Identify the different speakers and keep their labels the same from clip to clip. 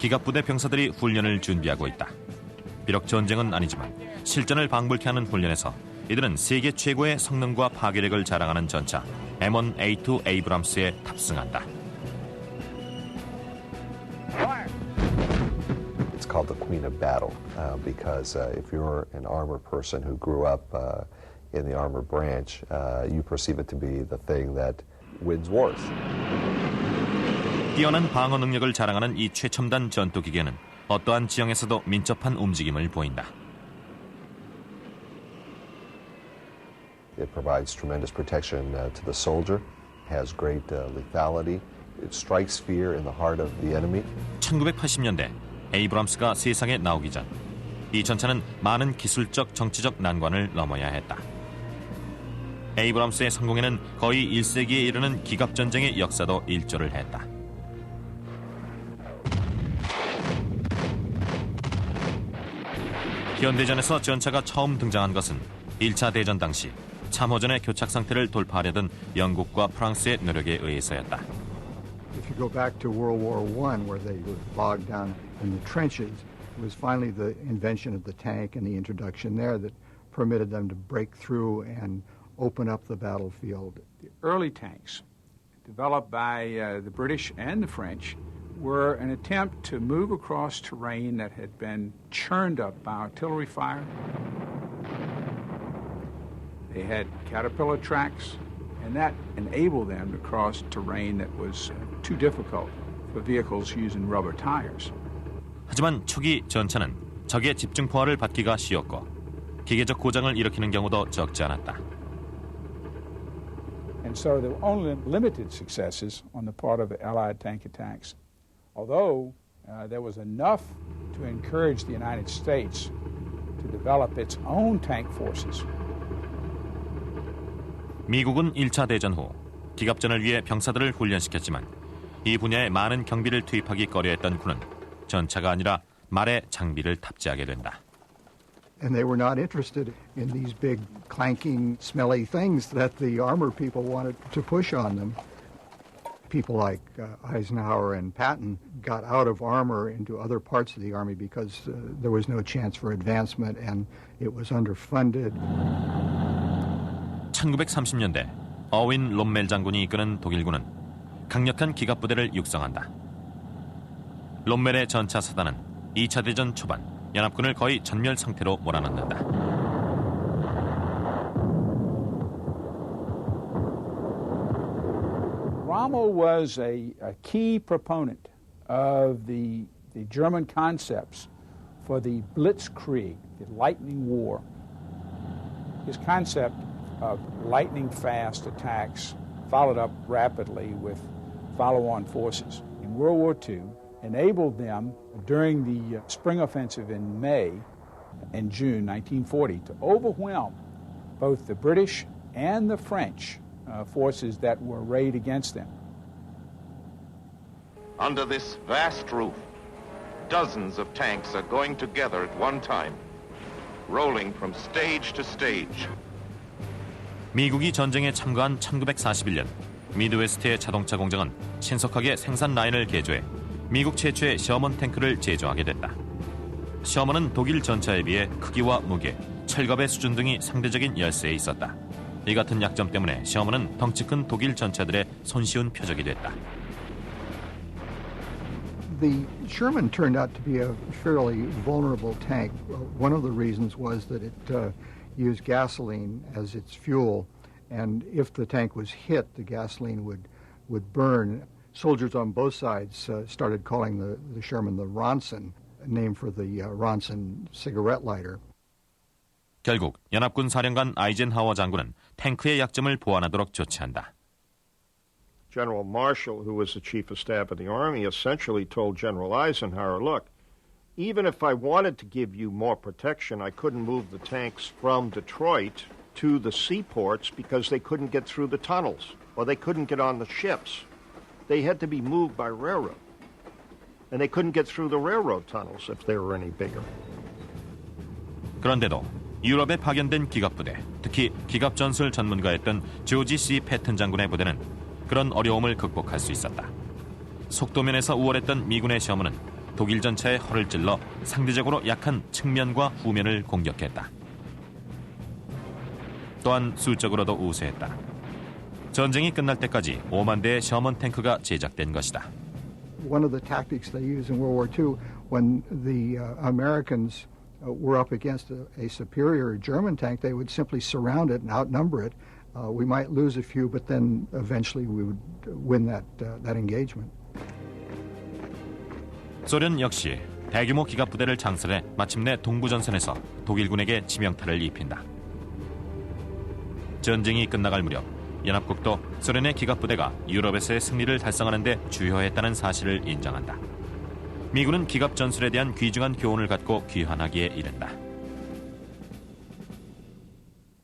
Speaker 1: 기갑부대 병사들이 훈련을 준비하고 있다. 비록 전쟁은 아니지만 실전을 방불케 하는 훈련에서 이들은 세계 최고의 성능과 파괴력을 자랑하는 전차 M1A2 에이브람스에 탑승한다.
Speaker 2: It's called the Queen of Battle because if you're an armored person who grew up in the armored branch, you perceive it to be the thing that wins wars.
Speaker 1: 뛰어난 방어 능력을 자랑하는 이 최첨단 전투기계는 어떠한 지형에서도 민첩한 움직임을 보인다.
Speaker 2: It provides tremendous protection to the soldier, has great lethality. It strikes fear in the heart of the enemy.
Speaker 1: 1980년대 에이브람스가 세상에 나오기 전 이 전차는 많은 기술적, 정치적 난관을 넘어야 했다. 에이브람스의 성공에는 거의 1세기에 이르는 기갑전쟁의 역사도 일조를 했다. 현대전에서 전차가 처음 등장한 것은 1차 대전 당시 참호전의 교착 상태를 돌파하려던 영국과 프랑스의 노력에 의해서였다.
Speaker 3: If you go back to World War I, where they were bogged down in the trenches, it was finally the invention of the tank and the introduction there that permitted them to break through and open up the battlefield.
Speaker 4: The early tanks, developed by the British and the French, were an attempt to move across terrain that had been churned up by artillery fire. They had caterpillar tracks, and that enabled them to cross terrain that was too difficult for vehicles using rubber tires.
Speaker 1: 하지만 초기 전차는 적의 집중 포화를 받기가 쉬웠고 기계적 고장을 일으키는 경우도 적지 않았다.
Speaker 4: And so there were only limited successes on the part of the Allied tank attacks. Although there was enough to encourage the United States to develop its own tank forces.
Speaker 1: 미국은 1차 대전 후 기갑전을 위해 병사들을 훈련시켰지만 이 분야에 많은 경비를 투입하기 꺼려했던 군은 전차가 아니라 말의 장비를 탑재하게 된다.
Speaker 3: And they were not interested in these big clanking, smelly things that the armor people wanted to push on them. People like Eisenhower and Patton got out of armor into other parts of the Army because there was no chance for advancement and it was underfunded.
Speaker 1: 1930년대 어윈 롬멜 장군이 이끄는 독일군은 강력한 기갑부대를 육성한다. 롬멜의 전차 사단은 2차 대전 초반 연합군을 거의 전멸 상태로 몰아넣는다.
Speaker 4: Rommel was a key proponent of the German concepts for the Blitzkrieg, the lightning war. His concept of lightning-fast attacks followed up rapidly with follow-on forces in World War II, enabled them during the spring offensive in May and June 1940 to overwhelm both the British and the French forces that were arrayed against them.
Speaker 5: Under this vast roof, dozens of tanks are going together at one time, rolling from stage to stage.
Speaker 1: 미국이 전쟁에 참가한 1941년 미드웨스트의 자동차 공장은 신속하게 생산 라인을 개조해 미국 최초의 셔먼 탱크를 제조하게 됐다. 셔먼은 독일 전차에 비해 크기와 무게, 철갑의 수준 등이 상대적인 열세에 있었다. 이 같은 약점 때문에 셔먼은 덩치 큰 독일 전차들의 손쉬운 표적이 됐다.
Speaker 3: The Sherman turned out to be a fairly vulnerable tank. One of the reasons was that it used gasoline as its fuel, and if the tank was hit, the gasoline would burn. Soldiers on both sides started calling the Sherman the Ronson, named for the Ronson cigarette lighter.
Speaker 1: 결국 연합군 사령관 아이젠하워 장군은 탱크의 약점을 보완하도록 조치한다.
Speaker 6: General Marshall, who was the chief of staff of the Army, essentially told General Eisenhower, look, even if I wanted to give you more protection, I couldn't move the tanks from Detroit to the seaports because they couldn't get through the tunnels or they couldn't get on the ships. They had to be moved by railroad. And they couldn't get through the railroad tunnels if they were any bigger.
Speaker 1: 그런데도 유럽에 파견된 기갑부대, 특히 기갑전술 전문가였던 조지 C. 패튼 장군의 부대는 그런 어려움을 극복할 수 있었다. 속도면에서 우월했던 미군의 셔먼은 독일 전차의 허를 찔러 상대적으로 약한 측면과 후면을 공격했다. 또한 수적으로도 우세했다. 전쟁이 끝날 때까지 5만 대의 셔먼 탱크가 제작된 것이다.
Speaker 3: One of the tactics they used in World War II when the Americans were up against a superior German tank, they would simply surround it and outnumber it. We might lose a few, but then eventually we would win that engagement.
Speaker 1: 소련 역시 대규모 기갑부대를 창설해 마침내 동부전선에서 독일군에게 치명타를 입힌다. 전쟁이 끝나갈 무렵 연합국도 소련의 기갑부대가 유럽에서의 승리를 달성하는 데 주요했다는 사실을 인정한다. 미군은 기갑 전술에 대한 귀중한 교훈을 갖고 귀환하기에 이른다.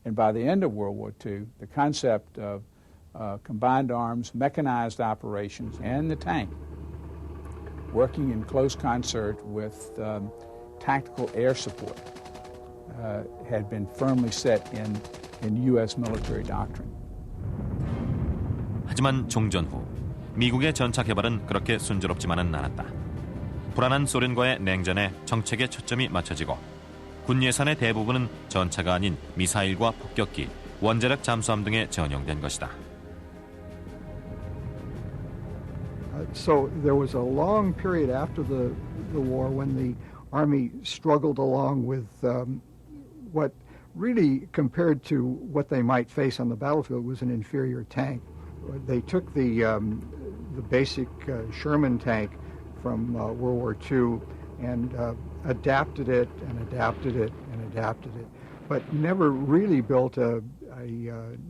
Speaker 4: And by the end of World War II, the concept of combined arms, mechanized operations, and the tank, working in close concert with tactical air support, had been firmly set in U.S. military doctrine.
Speaker 1: 하지만 종전 후 미국의 전차 개발은 그렇게 순조롭지만은 않았다. 불안한 소련과의 냉전에 정책의 초점이 맞춰지고 군 예산의 대부분은 전차가 아닌 미사일과 폭격기, 원자력 잠수함 등에 전용된 것이다.
Speaker 3: So there was a long period after the war when the Army struggled along with what really, compared to what they might face on the battlefield, was an inferior tank. They took the basic Sherman tank from World War II and adapted it and adapted it and adapted it, but never really built a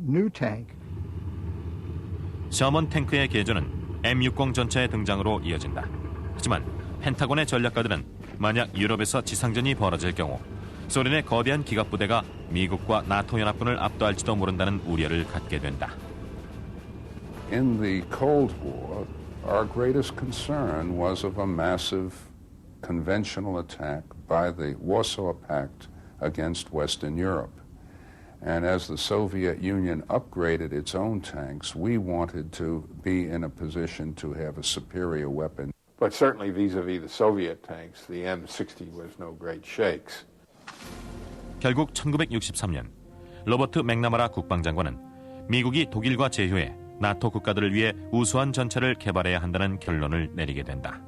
Speaker 3: new tank.
Speaker 1: 셔먼 탱크의 개조는 M60 전차의 등장으로 이어진다. 하지만 펜타곤의 전략가들은 만약 유럽에서 지상전이 벌어질 경우 소련의 거대한 기갑부대가 미국과 나토 연합군을 압도할지도 모른다는 우려를 갖게 된다.
Speaker 7: In the Cold War, our greatest concern was of a massive conventional attack by the Warsaw Pact against Western Europe. And as the Soviet Union upgraded its own tanks, we wanted to be in a position to have a superior weapon.
Speaker 8: But certainly vis-a-vis the Soviet tanks, the M60 was no great shakes.
Speaker 1: 결국 1963년 로버트 맥나마라 국방장관은 미국이 독일과 제휴해 나토 국가들을 위해 우수한 전차를 개발해야 한다는 결론을 내리게 된다.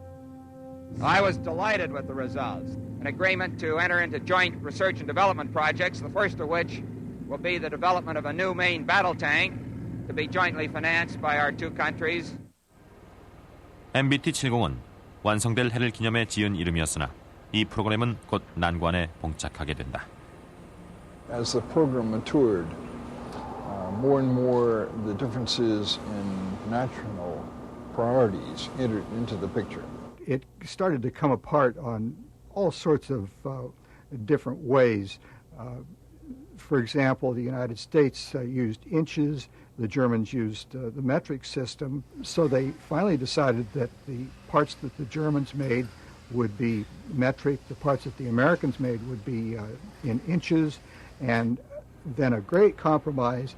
Speaker 9: I was delighted with the results. An agreement to enter into joint research and development projects, the first of which will be the development of a new main battle tank to be jointly financed by our two countries.
Speaker 1: MBT-70은 완성될 해를 기념해 지은 이름이었으나 이 프로그램은 곧 난관에 봉착하게 된다.
Speaker 10: As the program matured, more and more the differences in national priorities entered into the picture.
Speaker 3: It started to come apart on all sorts of different ways. For example, the United States used inches, the Germans used the metric system, so they finally decided that the parts that the Germans made would be metric, the parts that the Americans made would be in inches, and then a great compromise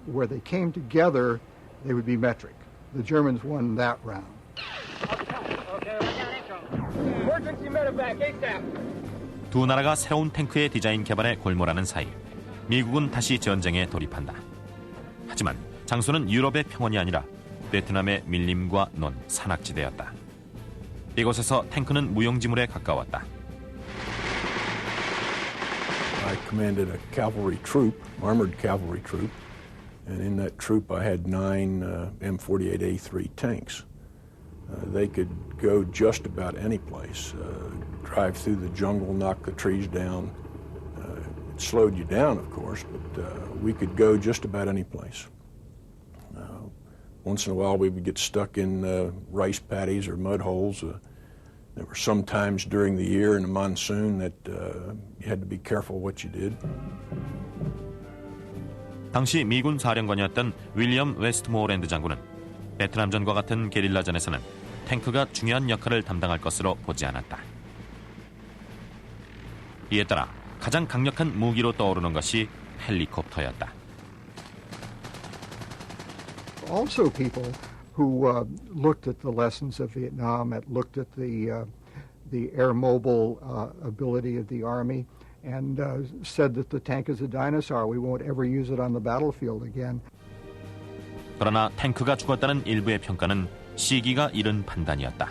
Speaker 3: where they came together, they would be metric. The Germans won that round.
Speaker 1: 두 나라가 새로운 탱크의 디자인 개발에 골몰하는 사이 미국은 다시 전쟁에 돌입한다. 하지만 장소는 유럽의 평원이 아니라 베트남의 밀림과 논, 산악지대였다. 이곳에서 탱크는 무용지물에 가까웠다.
Speaker 11: I commanded a cavalry troop, armored cavalry troop, and in that troop I had 9 M48A3 tanks. They could go just about any place, drive through the jungle, knock the trees down. It slowed you down, of course, but we could go just about any place. Once in a while we would get stuck in rice paddies or mud holes. There were some times during the year in the monsoon that you had to be careful what you did.
Speaker 1: 당시 미군 사령관이었던 윌리엄 웨스트모어랜드 장군은 베트남전과 같은 게릴라전에서는 탱크가 중요한 역할을 담당할 것으로 보지 않았다. 이에 따라 가장 강력한 무기로 떠오르는 것이 헬리콥터였다.
Speaker 3: Also people who looked at the lessons of Vietnam, looked at the the air mobile ability of the Army, and said that the tank is a dinosaur. We won't ever use it on the battlefield again.
Speaker 1: 그러나 탱크가 죽었다는 일부의 평가는 시기가 이른 판단이었다.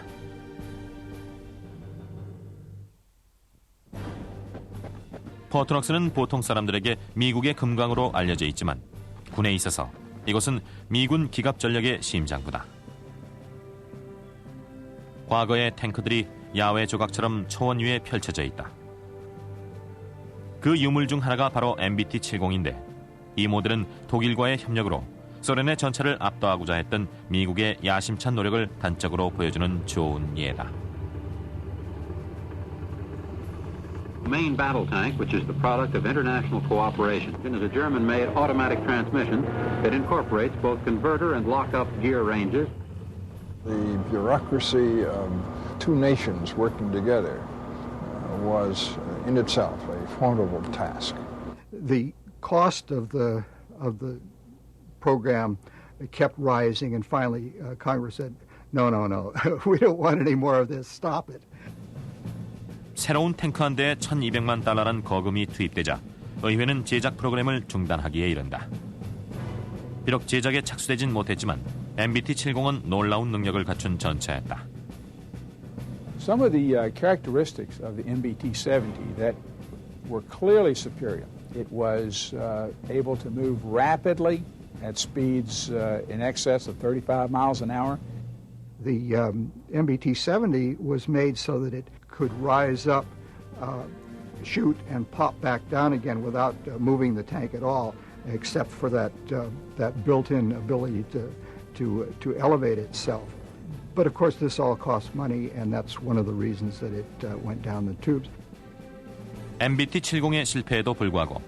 Speaker 1: 포트록스는 보통 사람들에게 미국의 금강으로 알려져 있지만 군에 있어서 이곳은 미군 기갑 전력의 심장부다. 과거의 탱크들이 야외 조각처럼 초원 위에 펼쳐져 있다. 그 유물 중 하나가 바로 MBT-70인데 이 모델은 독일과의 협력으로 소련의 전차를 압도하고자 했던 미국의 야심찬 노력을 단적으로 보여주는 좋은 예다.
Speaker 12: The main battle tank, which is the product of international cooperation, is a German-made automatic transmission that incorporates both converter and lock-up gear ranges.
Speaker 10: The bureaucracy of two nations working together was in itself a formidable task.
Speaker 3: The cost of the program kept rising, and finally Congress said, no, we don't want any more of this, stop it.
Speaker 1: 새로운 탱크 한 대에 $1,200만 거금이 투입되자 의회는 제작 프로그램을 중단하기에 이른다. 비록 제작에 착수되진 못했지만 MBT-70은 놀라운 능력을 갖춘 전차였다.
Speaker 4: Some of the characteristics of the MBT-70 that were clearly superior. It was able to move rapidly at speeds in excess of 35 miles an hour.
Speaker 3: The MBT-70 was made so that it could rise up, shoot, and pop back down again without moving the tank at all, except for that built-in ability to elevate itself. But of course, this all costs money, and that's one of the reasons that it went down the tubes.
Speaker 1: MBT-70의 실패에도 불구하고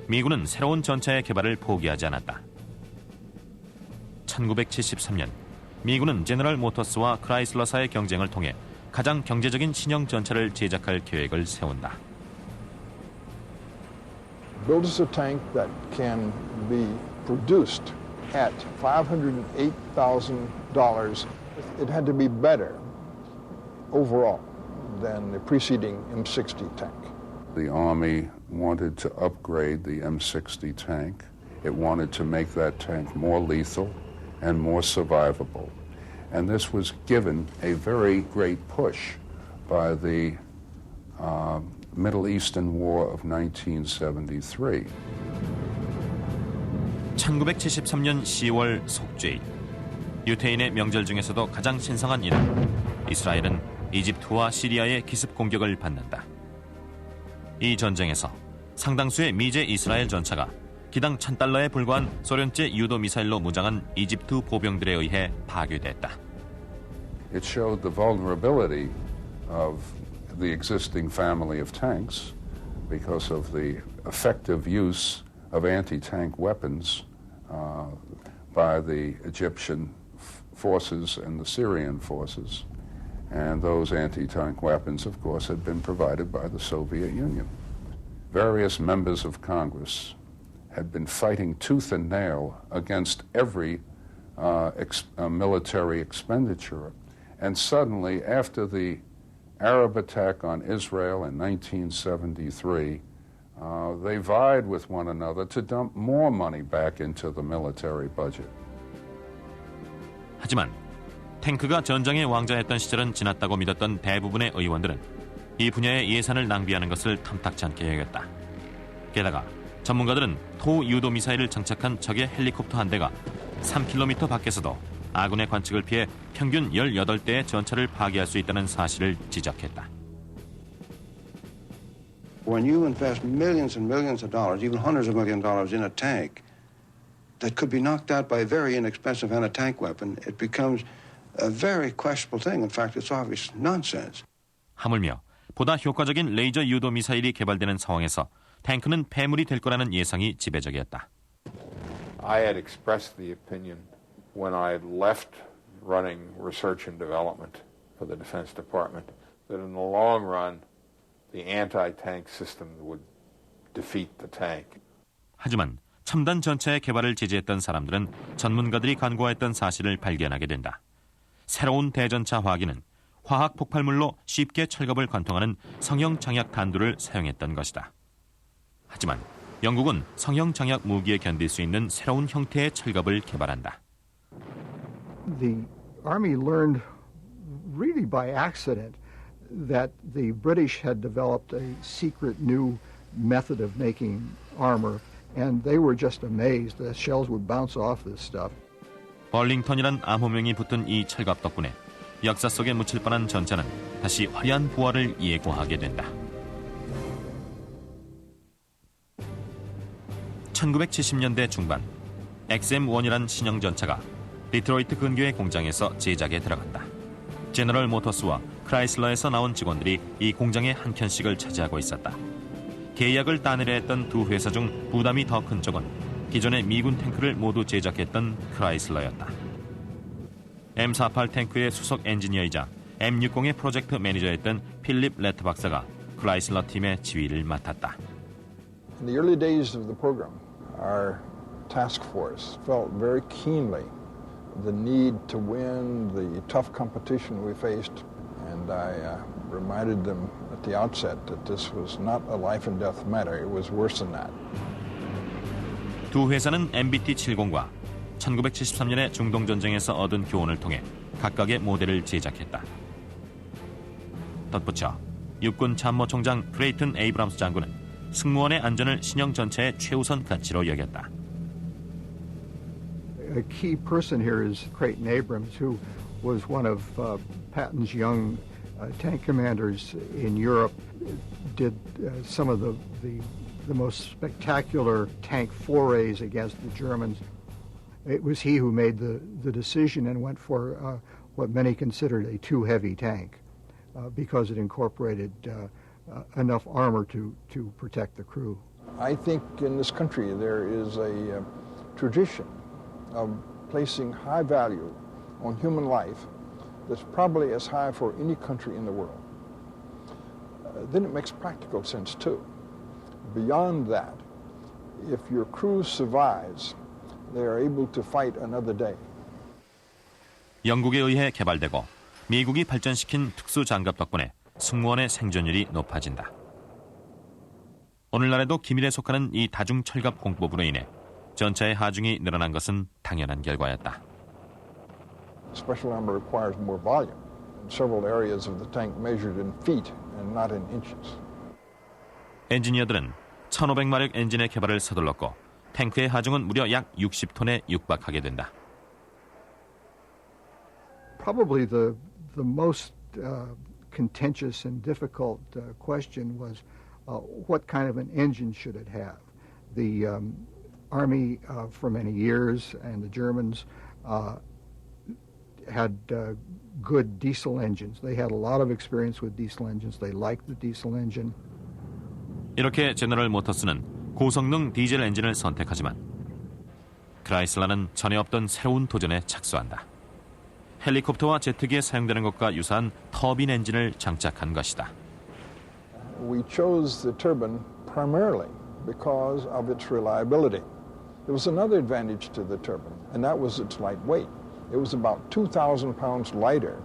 Speaker 1: 미군은 새로운 전차의 개발을 포기하지 않았다. 1973년 미군은 제너럴 모터스와 크라이슬러사의 경쟁을 통해 가장 경제적인 신형 전차를 제작할 계획을 세운다.
Speaker 10: Build us a tank that can be produced at $508,000. It had to be better overall than the preceding M60 tank.
Speaker 7: The Army wanted to upgrade the M60 tank. It wanted to make that tank more lethal and more survivable. And this was given a very great push by the Middle Eastern War of 1973.
Speaker 1: 1973년 10월 속죄일, 유태인의 명절 중에서도 가장 신성한 이날, 이스라엘은 이집트와 시리아의 기습 공격을 받는다. 이 전쟁에서 상당수의 미제 이스라엘 전차가 기당 $1,000에 불과한 소련제 유도 미사일로 무장한 이집트 보병들에 의해 파괴됐다.
Speaker 7: It showed the vulnerability of the existing family of tanks because of the effective use of anti-tank weapons by the Egyptian forces and the Syrian forces. And those anti-tank weapons, of course, had been provided by the Soviet Union. Various members of Congress had been fighting tooth and nail against every military expenditure. And suddenly, after the Arab attack on Israel in 1973, they vied with one another to dump more money back into the military budget.
Speaker 1: 하지만 탱크가 전장의 왕자였던 시절은 지났다고 믿었던 대부분의 의원들은 이 분야의 예산을 낭비하는 것을 탐탁지 않게 여겼다. 게다가 전문가들은 토 유도 미사일을 장착한 적의 헬리콥터 한 대가 3km 밖에서도 아군의 관측을 피해 평균 18대의 전차를 파괴할 수 있다는 사실을 지적했다.
Speaker 13: When you invest millions and millions of dollars, even hundreds of millions of dollars in a tank that could be knocked out by a very inexpensive anti-tank weapon, it becomes a very questionable thing. In fact, it's obvious nonsense.
Speaker 1: 하물며 보다 효과적인 레이저 유도 미사일이 개발되는 상황에서 탱크는 폐물이 될 거라는 예상이 지배적이었다.
Speaker 8: I had expressed the opinion when I had left running research and development for the Defense Department that in the long run the anti-tank system would defeat the tank.
Speaker 1: 하지만 첨단 전차의 개발을 지지했던 사람들은 전문가들이 간구했던 사실을 발견하게 된다. 새로운 대전차 화기는 화학 폭발물로 쉽게 철갑을 관통하는 성형 장약 단두를 사용했던 것이다. 하지만 영국은 성형 장약 무기에 견딜 수 있는 새로운 형태의 철갑을 개발한다.
Speaker 3: The Army learned really by accident that the British had developed a secret new method of making armor, and they were just amazed that shells would bounce off this stuff.
Speaker 1: 벌링턴이란 암호명이 붙은 이 철갑 덕분에 역사 속에 묻힐 뻔한 전차는 다시 화려한 부활을 예고하게 된다. 1970년대 중반, XM-1이란 신형 전차가 디트로이트 근교의 공장에서 제작에 들어간다. 제너럴 모터스와 크라이슬러에서 나온 직원들이 이 공장의 한 켠씩을 차지하고 있었다. 계약을 따내려 했던 두 회사 중 부담이 더 큰 쪽은 기존의 미군 탱크를 모두 제작했던 크라이슬러였다. M48 탱크의 수석 엔지니어이자 M60의 프로젝트 매니저였던 필립 레트 박사가 크라이슬러 팀의 지휘를 맡았다.
Speaker 10: In the early days of the program, our task force felt very keenly the need to win the tough competition we faced, and I reminded them at the outset that this was not a life and death matter. It was worse than that.
Speaker 1: 두 회사는 MBT-70과 1973년의 중동전쟁에서 얻은 교훈을 통해 각각의 모델을 제작했다. 덧붙여 육군 참모총장 크레이튼 에이브람스 장군은 승무원의 안전을 신형 전차의 최우선 가치로 여겼다.
Speaker 3: A key person here is Creighton Abrams, who was one of Patton's young tank commanders in Europe, did some of the most spectacular tank forays against the Germans. It was he who made the decision and went for what many considered a too heavy tank because it incorporated enough armor to protect the crew.
Speaker 10: I think in this country there is a tradition of placing high value on human life that's probably as high for any country in the world. Then it makes practical sense too. Beyond that, if your crew survives, they are able to fight another day.
Speaker 1: 영국에 의해 개발되고 미국이 발전시킨 특수 장갑 덕분에 승무원의 생존율이 높아진다. 오늘날에도 기밀에 속하는 이 다중 철갑 공법으로 인해 전차의 하중이 늘어난 것은 당연한 결과였다.
Speaker 10: Special armor requires more volume. Several areas of the tank measured in feet and not in inches.
Speaker 1: 엔지니어들은 1500마력 엔진의 개발을 서둘렀고 탱크의 하중은 무려 약 60톤에 육박하게 된다.
Speaker 3: Probably the most contentious and difficult question was what kind of an engine should it have? The Army for many years and the Germans had good diesel engines. They had a lot of experience with diesel engines. They liked the diesel engine.
Speaker 1: 이렇게 제너럴 모터스는 고성능 디젤 엔진을 선택하지만 크라이슬러는 전에 없던 새로운 도전에 착수한다. 헬리콥터와 제트기에 사용되는 것과 유사한 터빈 엔진을 장착한 것이다.
Speaker 10: We chose the turbine primarily because of its reliability. There was another advantage to the turbine, and that was its light weight. It was about 2,000 pounds lighter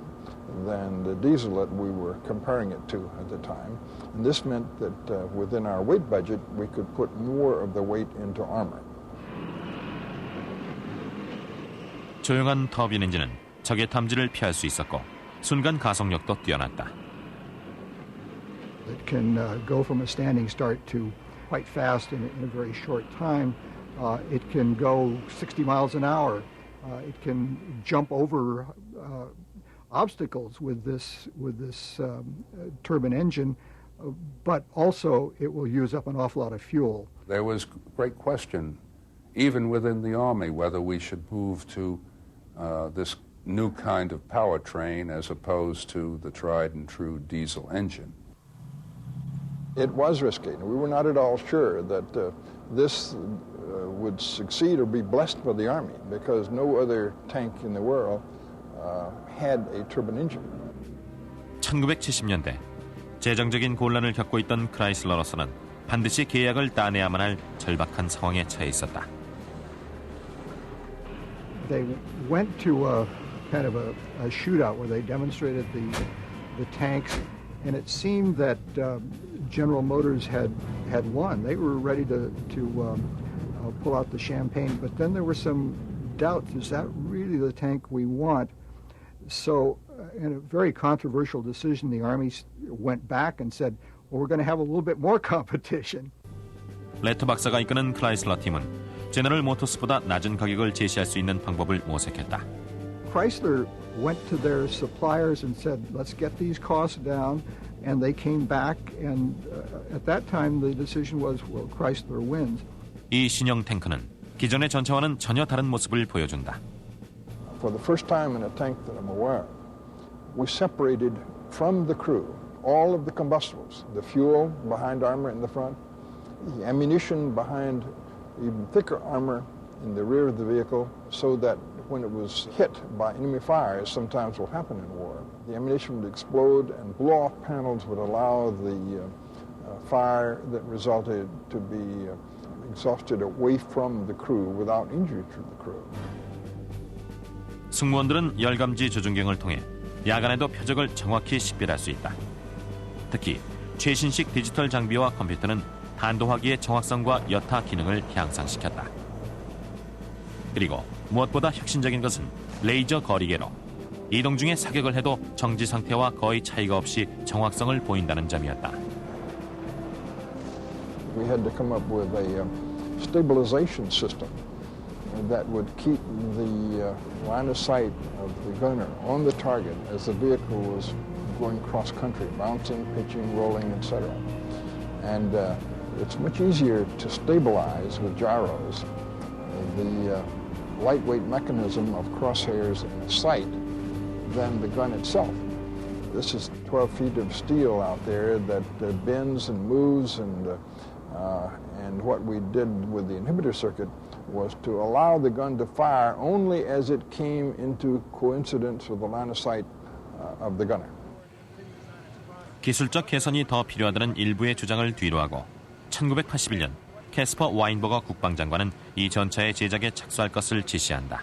Speaker 10: than the diesel that we were comparing it to at the time. And this meant that within our weight budget, we could put more of the weight into armor.
Speaker 1: 조용한 터빈 엔진은 적의 탐지를 피할 수 있었고 순간 가속력도 뛰어났다.
Speaker 3: It can go from a standing start to quite fast in a very short time. It can go 60 miles an hour. It can jump over obstacles with this turbine engine, but also it will use up an awful lot of fuel.
Speaker 7: There was great question, even within the Army, whether we should move to this new kind of powertrain as opposed to the tried and true diesel engine.
Speaker 10: It was risky. We were not at all sure that this would succeed or be blessed by the Army because no other tank in the world had a turbine engine.
Speaker 1: 1970년대 재정적인 곤란을 겪고 있던 크라이슬러로서는 반드시 계약을 따내야만 할 절박한 상황에 처해 있었다.
Speaker 3: They went to a kind of a shootout where they demonstrated the tanks, and it seemed that General Motors had won. They were ready to pull out the champagne, but then there were some doubts. Is that really the tank we want? So in a very controversial decision, the Army went back and said, well, we're going to have a little bit more competition.
Speaker 1: 레터 박사가 이끄는 크라이슬러 팀은 제너럴 모터스보다 낮은 가격을 제시할 수 있는 방법을 모색했다.
Speaker 3: Chrysler went to their suppliers and said, let's get these costs down, and they came back, and at that time the decision was, well, Chrysler wins.
Speaker 1: 이 신형 탱크는 기존의 전차와는 전혀 다른 모습을 보여준다.
Speaker 10: For the first time in a tank that I'm aware of, we separated from the crew all of the combustibles, the fuel behind armor in the front, the ammunition behind even thicker armor in the rear of the vehicle, so that when it was hit by enemy fire, as sometimes will happen in war, the ammunition would explode and blow-off panels would allow the fire that resulted to be exhausted away from the crew without injury to the crew.
Speaker 1: 승무원들은 열감지 조준경을 통해 야간에도 표적을 정확히 식별할 수 있다. 특히 최신식 디지털 장비와 컴퓨터는 탄도화기의 정확성과 여타 기능을 향상시켰다. 그리고 무엇보다 혁신적인 것은 레이저 거리계로 이동 중에 사격을 해도 정지 상태와 거의 차이가 없이 정확성을 보인다는 점이었다.
Speaker 10: We had to come up with a stabilization system that would keep the line of sight of the gunner on the target as the vehicle was going cross-country, bouncing, pitching, rolling, etc. And it's much easier to stabilize with gyros the lightweight mechanism of crosshairs in the sight than the gun itself. This is 12 feet of steel out there that bends and moves, and what we did with the inhibitor circuit was to allow the gun to fire only as it came into coincidence with the line of sight of the gunner.
Speaker 1: 기술적 개선이 더 필요하다는 일부의 주장을 뒤로하고 1981년 캐스퍼 와인버거 국방장관은 이 전차의 제작에 착수할 것을 지시한다.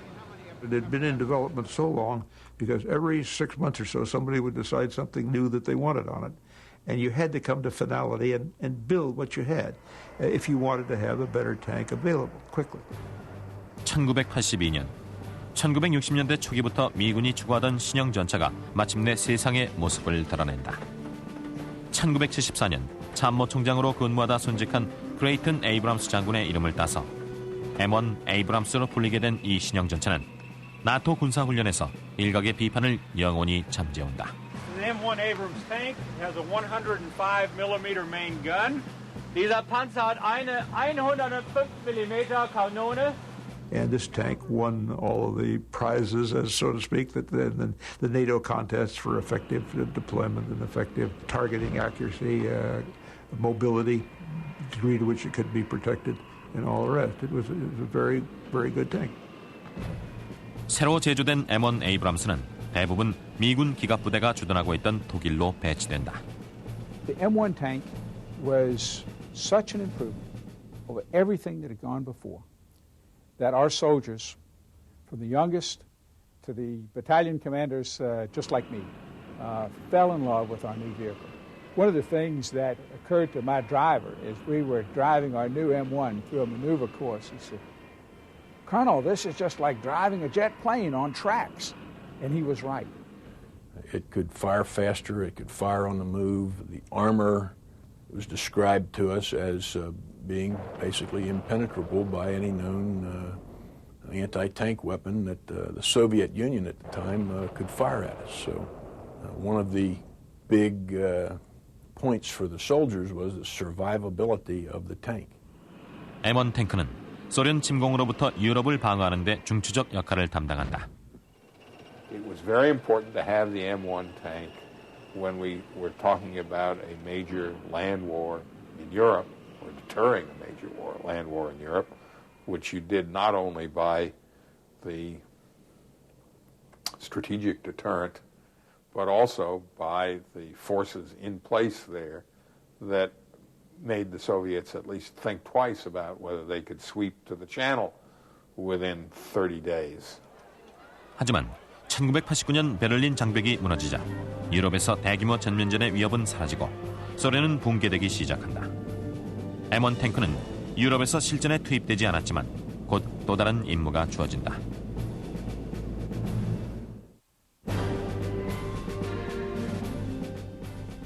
Speaker 14: It had been in development so long because every 6 months or so somebody would decide something new that they wanted on it. And you had to come to finality and build what you had if you wanted to have a better tank available quickly.
Speaker 1: 1982년, 1960년대 초기부터 미군이 추구하던 신형 전차가 마침내 세상의 모습을 드러낸다. 1974년 참모총장으로 근무하다 순직한 크레이튼 에이브람스 장군의 이름을 따서 M1 에이브람스로 불리게 된 이 신형 전차는 나토 군사훈련에서 일각의 비판을 영원히 잠재운다.
Speaker 15: The M1 Abrams tank has a 105mm main gun. Dieser Panzer hat eine 105mm Kanone.
Speaker 14: And this tank won all of the prizes, as so to speak, that the NATO contests for effective deployment and effective targeting accuracy, mobility, degree to which it could be protected, and all the rest. It was a very, very good tank.
Speaker 1: 새로 제조된 M1 에이브람스는 대부분 미군 기갑부대가 주둔하고 있던 독일로 배치된다.
Speaker 4: The M1 tank was such an improvement over everything that had gone before that our soldiers, from the youngest to the battalion commanders just like me, fell in love with our new vehicle. One of the things that occurred to my driver as we were driving our new M1 through a maneuver course, he said, "Colonel, this is just like driving a jet plane on tracks." And he was right.
Speaker 11: It could fire faster, it could fire on the move. The armor was described to us as being basically impenetrable by any known anti-tank weapon that the Soviet Union at the time could fire at us. So one of the big points for the soldiers was the survivability of the tank.
Speaker 1: M1 탱크는 소련 침공으로부터 유럽을 방어하는 데 중추적 역할을 담당한다.
Speaker 8: It was very important to have the M1 tank when we were talking about a major land war in Europe, or deterring a major land war in Europe, which you did not only by the strategic deterrent, but also by the forces in place there that made the Soviets at least think twice about whether they could sweep to the Channel within 30 days.
Speaker 1: 하지만 1989년 베를린 장벽이 무너지자 유럽에서 대규모 전면전의 위협은 사라지고 소련은 붕괴되기 시작한다. M1 탱크는 유럽에서 실전에 투입되지 않았지만 곧 또 다른 임무가 주어진다.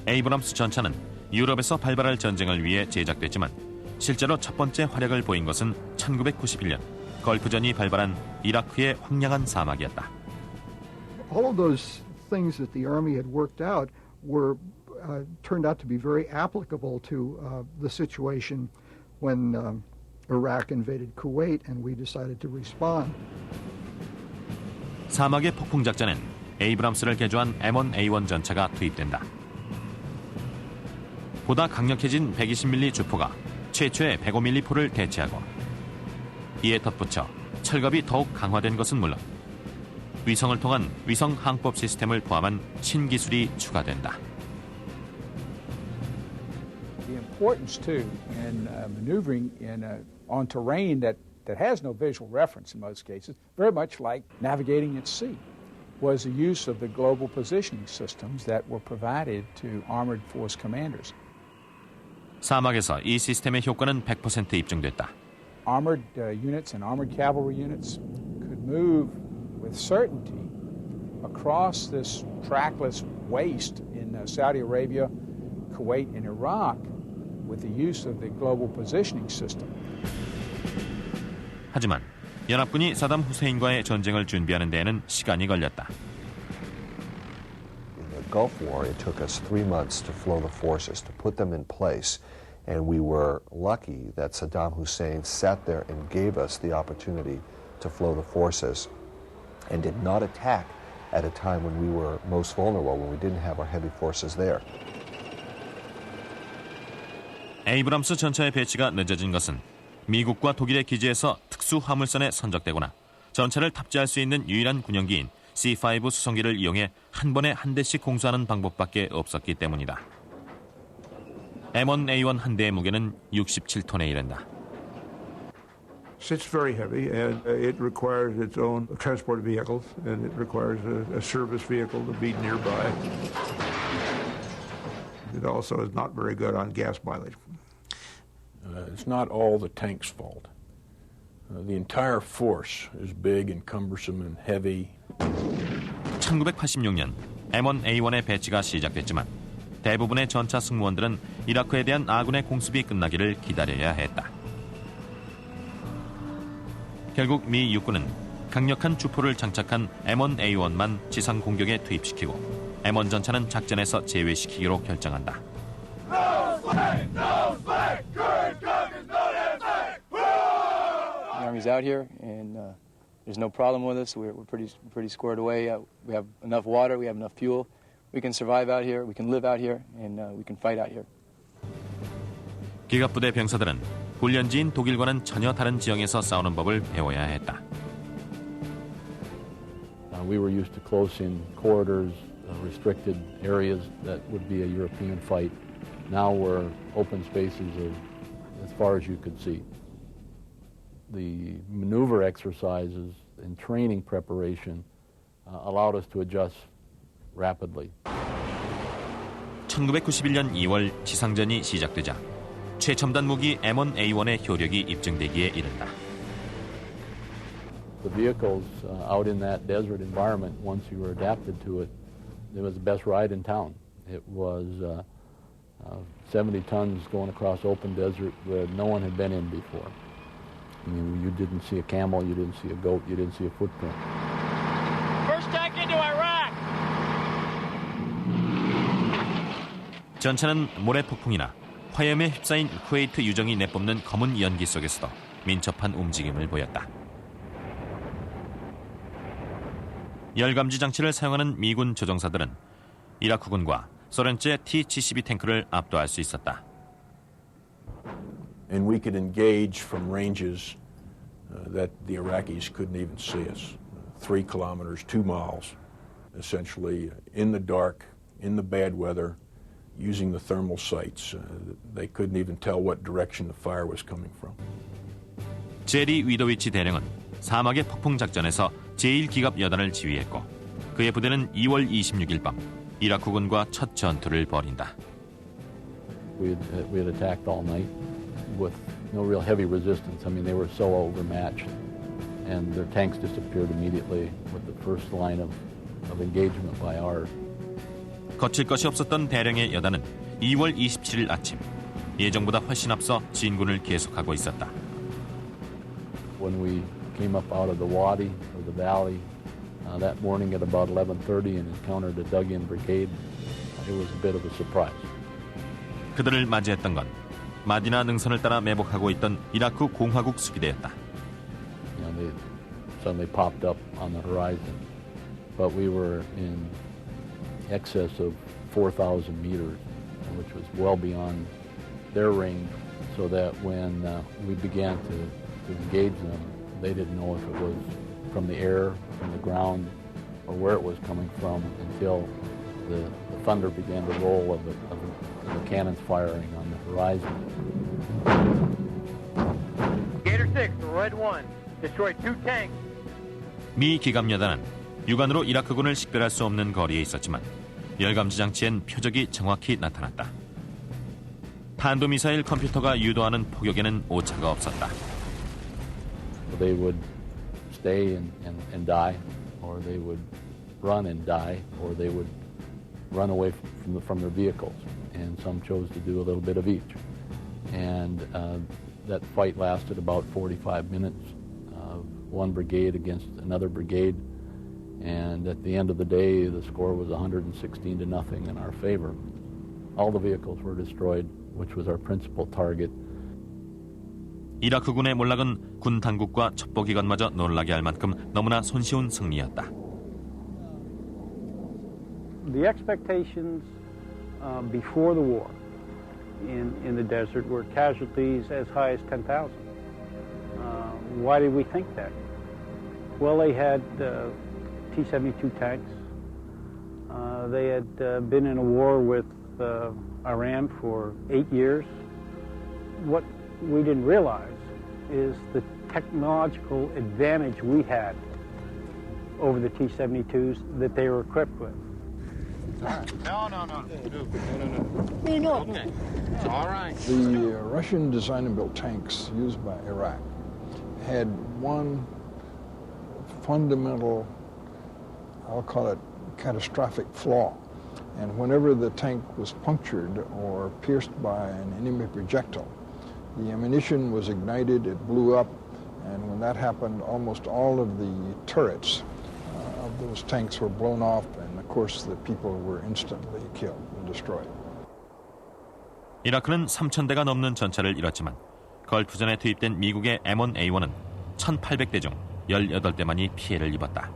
Speaker 1: 에이브람스 전차는 유럽에서 발발할 전쟁을 위해 제작됐지만 실제로 첫 번째 활약을 보인 것은 1991년 걸프전이 발발한 이라크의 황량한 사막이었다.
Speaker 3: All of those things that the Army had worked out were turned out to be very applicable to the situation when Iraq invaded Kuwait and we decided to respond.
Speaker 1: 사막의 폭풍 작전엔 에이브람스를 개조한 M1A1 전차가 투입된다. 보다 강력해진 120mm 주포가 최초의 105mm 포를 대체하고 이에 덧붙여 철갑이 더욱 강화된 것은 물론 위성을 통한 위성 항법 시스템을 포함한 신기술이 추가된다.
Speaker 4: The importance too in maneuvering on terrain that has no visual reference in most cases, very much like navigating at sea, was the use of the global positioning systems that were provided to armored force commanders.
Speaker 1: 사막에서 이 시스템의 효과는 100% 입증됐다.
Speaker 4: Armored units and armored cavalry units could move with certainty across this trackless waste in Saudi Arabia, Kuwait, and Iraq with the use of the global positioning system.
Speaker 1: 하지만 연합군이 사담 후세인과의 전쟁을 준비하는 데에는 시간이 걸렸다.
Speaker 2: In the Gulf War, it took us 3 months to flow the forces, to put them in place. And we were lucky that Saddam Hussein sat there and gave us the opportunity to flow the forces and did not attack at a time when we were most vulnerable, when we didn't have our heavy forces there.
Speaker 1: 에이브람스 전차의 배치가 늦어진 것은 미국과 독일의 기지에서 특수 화물선에 선적되거나 전차를 탑재할 수 있는 유일한 군용기인 C-5 수송기를 이용해 한 번에 한 대씩 공수하는 방법밖에 없었기 때문이다. M1A1 한 대의 무게는 67톤에 이른다.
Speaker 14: It's very heavy, and it requires its own transport vehicles, and it requires a service vehicle to be nearby. It also is not very good on gas mileage.
Speaker 11: It's not all the tank's fault. The entire force is big and cumbersome and heavy.
Speaker 1: 1986년 M1A1의 배치가 시작됐지만 대부분의 전차 승무원들은 이라크에 대한 아군의 공습이 끝나기를 기다려야 했다. 결국 미 육군은 강력한 주포를 장착한 M1A1만 지상 공격에 투입시키고 M1 전차는 작전에서 제외시키기로 결정한다.
Speaker 16: The Army's out here, and there's no problem with us. We're pretty squared away. We have enough water. We have enough fuel. We can survive out here. We can live out here, and we can fight out here.
Speaker 1: 기갑부대 병사들은 훈련지인 독일과는 전혀 다른 지형에서 싸우는 법을 배워야 했다.
Speaker 17: We were used to close-in corridors, restricted areas that would be a European fight. Now we're open spaces as far as you could see. The maneuver exercises and training preparation allowed us to adjust rapidly.
Speaker 1: 1991년 2월 지상전이 시작되자 최첨단 무기 M1A1의 효력이 입증되기에 이른다.
Speaker 17: The vehicles out in that desert environment, once you were adapted to it, it was the best ride in town. It was 70 tons going across open desert where no one had been in before. You didn't see a camel, you didn't see a goat, you didn't see a footprint.
Speaker 15: First tank into Iraq!
Speaker 1: 전차는 모래 폭풍이나 화염에 휩싸인 쿠웨이트 유정이 내뿜는 검은 연기 속에서도 민첩한 움직임을 보였다. 열감지 장치를 사용하는 미군 조종사들은 이라크군과 소련제 T-72 탱크를 압도할 수 있었다.
Speaker 11: And we could engage from ranges that the Iraqis couldn't even see us. 3 kilometers, 2 miles, essentially in the dark, in the bad weather, using the thermal sights. They couldn't even tell what direction the fire was coming from.
Speaker 1: 제리 위도위치 대령은 사막의 폭풍 작전에서 제1기갑 여단을 지휘했고 그의 부대는 2월 26일 밤 이라크군과 첫 전투를 벌인다.
Speaker 17: We had attacked all night with no real heavy resistance. I mean, they were so overmatched, and their tanks disappeared immediately with the first line of engagement by ours.
Speaker 1: 거칠 것이 없었던 대령의 여단은 2월 27일 아침 예정보다 훨씬 앞서 진군을 계속하고 있었다.
Speaker 17: When we came up out of the wadi or the valley that morning at about 11:30 and encountered a dug-in brigade, it was a bit of a surprise.
Speaker 1: 그들을 맞이했던 건 마디나 능선을 따라 매복하고 있던 이라크 공화국 수비대였다.
Speaker 17: They suddenly popped up on the horizon, but we were in excess of 4,000 meters, which was well beyond their range, so that when we began to engage them, they didn't know if it was from the air, from the ground, or where it was coming from until the thunder began to roll of the cannons firing on the horizon.
Speaker 15: Gator 6, Red 1, destroyed 2 tanks.
Speaker 1: 미 기갑여단은 육안으로 이라크군을 식별할 수 없는 거리에 있었지만 열감지 장치엔 표적이 정확히 나타났다. 탄도미사일 컴퓨터가 유도하는 포격에는 오차가 없었다.
Speaker 17: They would stay and die, or they would run and die, or they would run away from their vehicles. And some chose to do a little bit of each. And that fight lasted about 45 minutes, one brigade against another brigade. And at the end of the day, the score was 116-0 in our favor. All the vehicles were destroyed, which was our principal target.
Speaker 1: 이라크군의 몰락은 군 당국과 첩보기관마저 놀라게 할 만큼 너무나 손쉬운 승리였다.
Speaker 18: The expectations before the war in the desert were casualties as high as 10,000. Why did we think that? Well, they had T-72 tanks. They had been in a war with Iran for 8 years. What we didn't realize is the technological advantage we had over the T-72s that they were equipped with.
Speaker 15: No. Okay. All right.
Speaker 10: The Russian design and built tanks used by Iraq had one fundamental, I'll call it catastrophic flaw. And whenever the tank was punctured or pierced by an enemy projectile, the ammunition was ignited, it blew up, and when that happened, almost all of the turrets of those tanks were blown off, and of course the people were instantly killed and destroyed.
Speaker 1: 이라크는 3,000대가 넘는 전차를 잃었지만 걸프전에 투입된 미국의 M1A1은 1,800대 중 18대만이 피해를 입었다.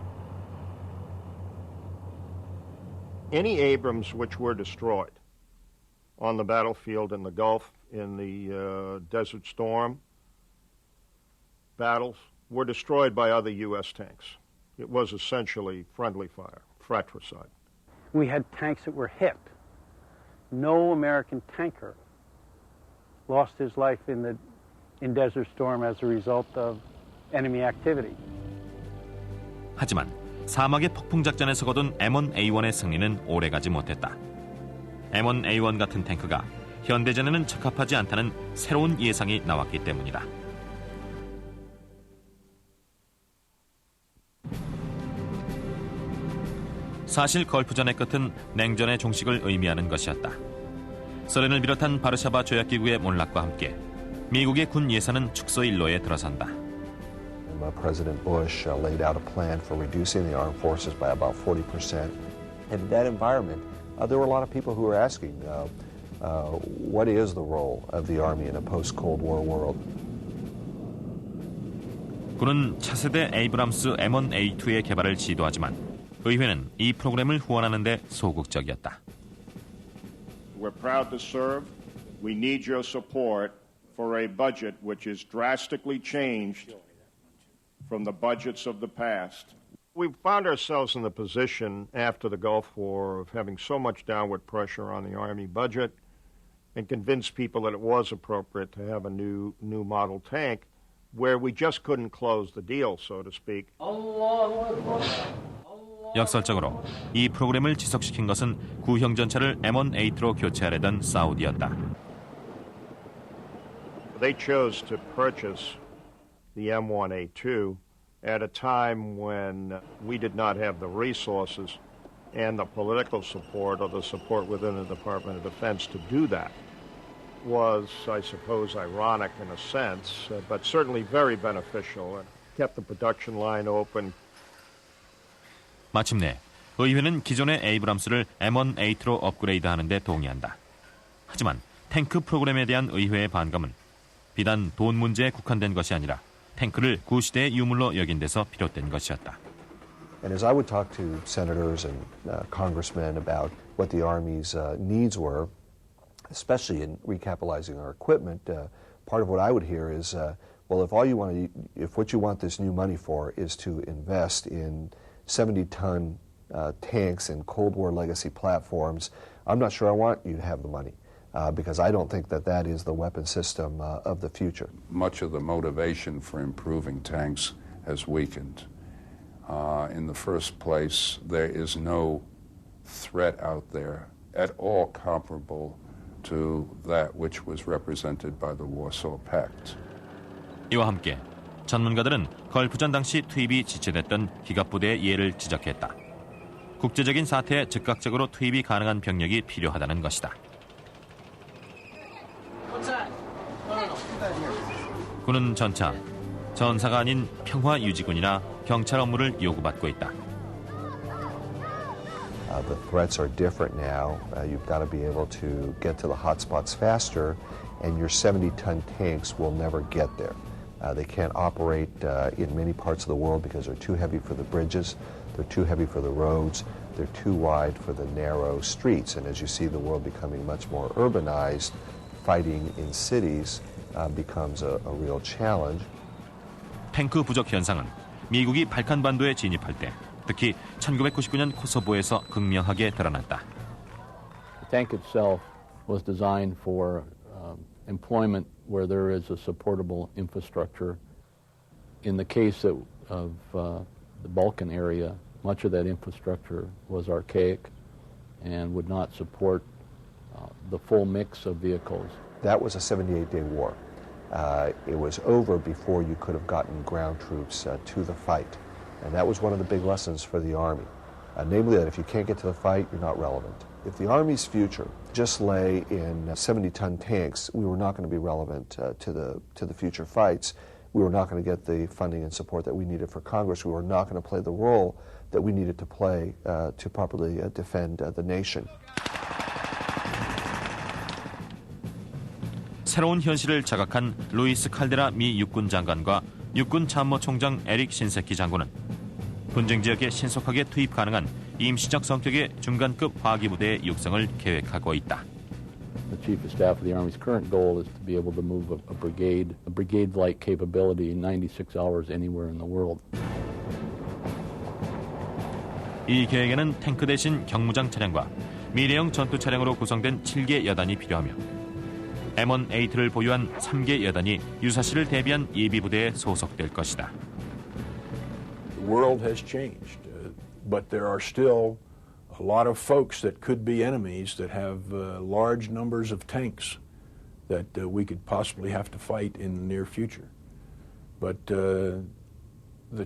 Speaker 6: Any Abrams which were destroyed on the battlefield in the Gulf, in the Desert Storm battles, were destroyed by other U.S. tanks. It was essentially friendly fire, fratricide.
Speaker 18: We had tanks that were hit. No American tanker lost his life in Desert Storm as a result of enemy activity.
Speaker 1: 하지만 사막의 폭풍작전에서 거둔 M1A1의 승리는 오래가지 못했다. M1A1 같은 탱크가 현대전에는 적합하지 않다는 새로운 예상이 나왔기 때문이다. 사실 걸프전의 끝은 냉전의 종식을 의미하는 것이었다. 소련을 비롯한 바르샤바 조약기구의 몰락과 함께 미국의 군 예산은 축소 일로에 들어선다.
Speaker 2: President Bush laid out a plan for reducing the armed forces by about 40%. And in that environment, there were a lot of people who were asking, what is the role of the Army in a post-Cold War world?
Speaker 1: 군은 차세대 에이브람스 M1A2의 개발을 시도하지만 의회는 이 프로그램을 후원하는 데 소극적이었다.
Speaker 19: We're proud to serve. We need your support for a budget which is drastically changed from the budgets of the past.
Speaker 6: We found ourselves in the position after the Gulf War of having so much downward pressure on the Army budget and convinced people that it was appropriate to have a new model tank where we just couldn't close the deal, so to speak.
Speaker 1: 역설적으로 이 프로그램을 지속시킨 것은 구형 전차를 M1A2로 교체하려던 사우디였다.
Speaker 6: They chose to purchase the M1A2 at a time when we did not have the resources and the political support or the support within the Department of Defense to do that. Was, I suppose, ironic in a sense, but certainly very beneficial and kept the production line open.
Speaker 1: 마침내 의회는 기존의 에이브람스를 M1A2로 업그레이드하는 데 동의한다. 하지만 탱크 프로그램에 대한 의회의 반감은 비단 돈 문제에 국한된 것이 아니라 탱크를 구시대의 유물로 여긴 데서 비롯된 것이었다.
Speaker 2: And as I would talk to senators and congressmen about what the Army's needs were, especially in recapitalizing our equipment, part of what I would hear is, well, if what you want this new money for is to invest in 70-ton tanks and Cold War legacy platforms, I'm not sure I want you to have the money because I don't think that that is the weapon system of the future.
Speaker 7: Much of the motivation for improving tanks has weakened. In the first place, there is no threat out there at all comparable to that which was represented by the Warsaw Pact.
Speaker 1: 이와 함께 전문가들은 걸프전 당시 투입이 지체됐던 기갑부대의 예를 지적했다. 국제적인 사태에 즉각적으로 투입이 가능한 병력이 필요하다는 것이다. 군은 전차, 전사가 아닌 평화유지군이나 경찰 업무를 요구받고 있다.
Speaker 2: The threats are different now. You've got to be able to get to the hotspots faster, and your 70-ton tanks will never get there. They can't operate in many parts of the world because they're too heavy for the bridges, they're too heavy for the roads, they're too wide for the narrow streets. And as you see the world becoming much more urbanized, fighting in cities becomes a real challenge.
Speaker 1: 탱크 부족 현상은 미국이 발칸반도에 진입할 때 특히 1999년 코소보에서 극명하게 드러났다.
Speaker 17: The tank itself was designed for employment where there is a supportable infrastructure. In the case of the Balkan area, much of that infrastructure was archaic and would not support the full mix of vehicles.
Speaker 2: That was a 78-day war. It was over before you could have gotten ground troops to the fight. And that was one of the big lessons for the Army, namely that if you can't get to the fight, you're not relevant. If the Army's future just lay in 70-ton tanks, we were not going to be relevant to the future fights. We were not going to get the funding and support that we needed for Congress. We were not going to play the role that we needed to play to properly defend the nation.
Speaker 1: 새로운 현실을 자각한 루이스 칼데라 미 육군 장관과 육군 참모총장 에릭 신세키 장군은 분쟁 지역에 신속하게 투입 가능한 임시적 성격의 중간급 화기부대의 육성을 계획하고 있다.
Speaker 17: The Chief of Staff of the Army's current goal is to be able to move a brigade-like capability in 96 hours anywhere in the world.
Speaker 1: 이 계획에는 탱크 대신 경무장 차량과 미래형 전투 차량으로 구성된 7개 여단이 필요하며 M1A2를 보유한 3개 여단이 유사시를 대비한 예비부대에 소속될 것이다.
Speaker 11: The world has changed, but there are still a lot of folks that could be enemies that have large numbers of tanks that we could possibly have to fight in the near future. But the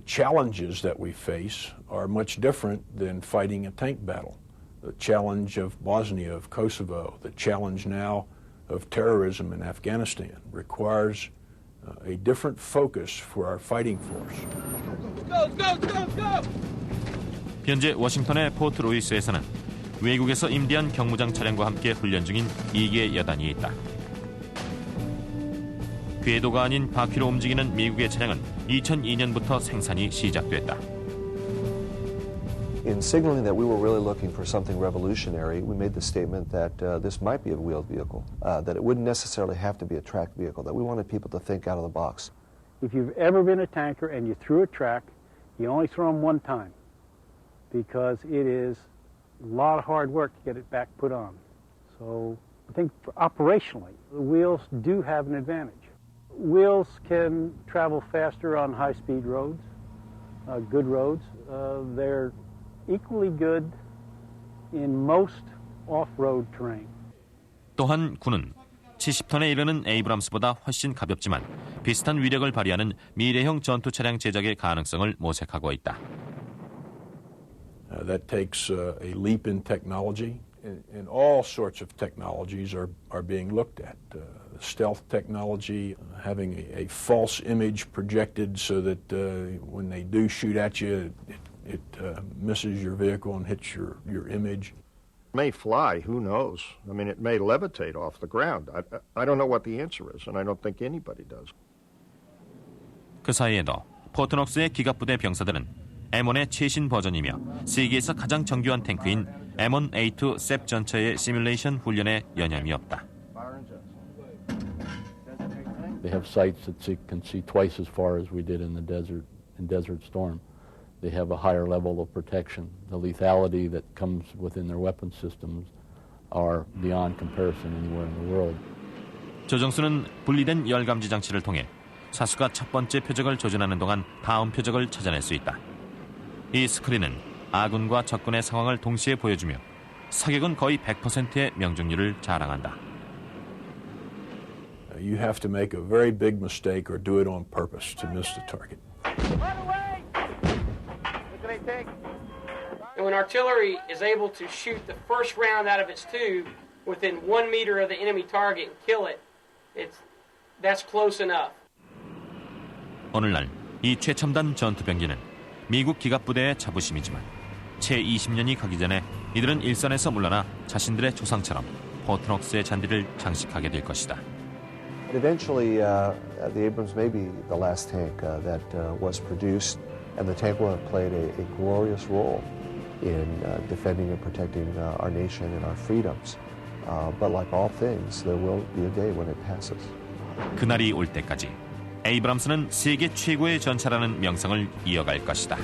Speaker 11: challenges that we face are much different than fighting a tank battle. The challenge of Bosnia, of Kosovo, the challenge now of terrorism in Afghanistan requires a different focus for our fighting force.
Speaker 1: 현재 워싱턴의 포트 루이스에서는 외국에서 임대한 경무장 차량과 함께 훈련 중인 2개 여단이 있다. 궤도가 아닌 바퀴로 움직이는 미국의 차량은 2002년부터 생산이 시작됐다.
Speaker 2: In signaling that we were really looking for something revolutionary, we made the statement that this might be a wheeled vehicle, that it wouldn't necessarily have to be a tracked vehicle, that we wanted people to think out of the box.
Speaker 18: If you've ever been a tanker and you threw a track, you only throw them one time because it is a lot of hard work to get it back put on. So I think operationally, the wheels do have an advantage. Wheels can travel faster on high-speed roads, good roads. They're equally good in most off-road terrain.
Speaker 1: 또한 군은 70톤에 이르는 에이브람스보다 훨씬 가볍지만 비슷한 위력을 발휘하는 미래형 전투 차량 제작의 가능성을 모색하고 있다.
Speaker 11: That takes a leap in technology, and all sorts of technologies are being looked at. Stealth technology, having a false image projected so that when they do shoot at you, it misses your vehicle and hits your image.
Speaker 6: It may fly, who knows? I mean, it may levitate off the ground. I don't know what the answer is, and I don't think anybody does.
Speaker 1: 그 사이에도 포트녹스의 기갑부대 병사들은 M1의 최신 버전이며 세계에서 가장 정교한 탱크인 M1A2 셉 전차의 시뮬레이션 훈련에 여념이 없다.
Speaker 17: They have sights that can see twice as far as we did in Desert Storm. They have a higher level of protection. The lethality that comes within their weapon systems are beyond comparison anywhere in the world.
Speaker 1: 조정수는 분리된 열감지 장치를 통해 사수가 첫 번째 표적을 조준하는 동안 다음 표적을 찾아낼 수 있다. 이 스크린은 아군과 적군의 상황을 동시에 보여주며 사격은 거의 100%의 명중률을 자랑한다.
Speaker 11: You have to make a very big mistake or do it on purpose to miss the target.
Speaker 20: And when artillery is able to shoot the first round out of its tube within 1 meter of the enemy target and kill it, that's close enough.
Speaker 1: 오늘날 이 최첨단 전투병기는 미국 기갑부대의 자부심이지만 채 20년이 가기 전에 이들은 일선에서 물러나 자신들의 조상처럼 포트녹스의 잔디를 장식하게 될 것이다.
Speaker 2: Eventually, the Abrams may be the last tank that was produced, and the tank will have played a glorious role in defending and protecting our nation and our freedoms. But like all things, there will be a day when it passes.
Speaker 1: 그날이 올 때까지 에이브람스는 세계 최고의 전차라는 명성을 이어갈 것이다.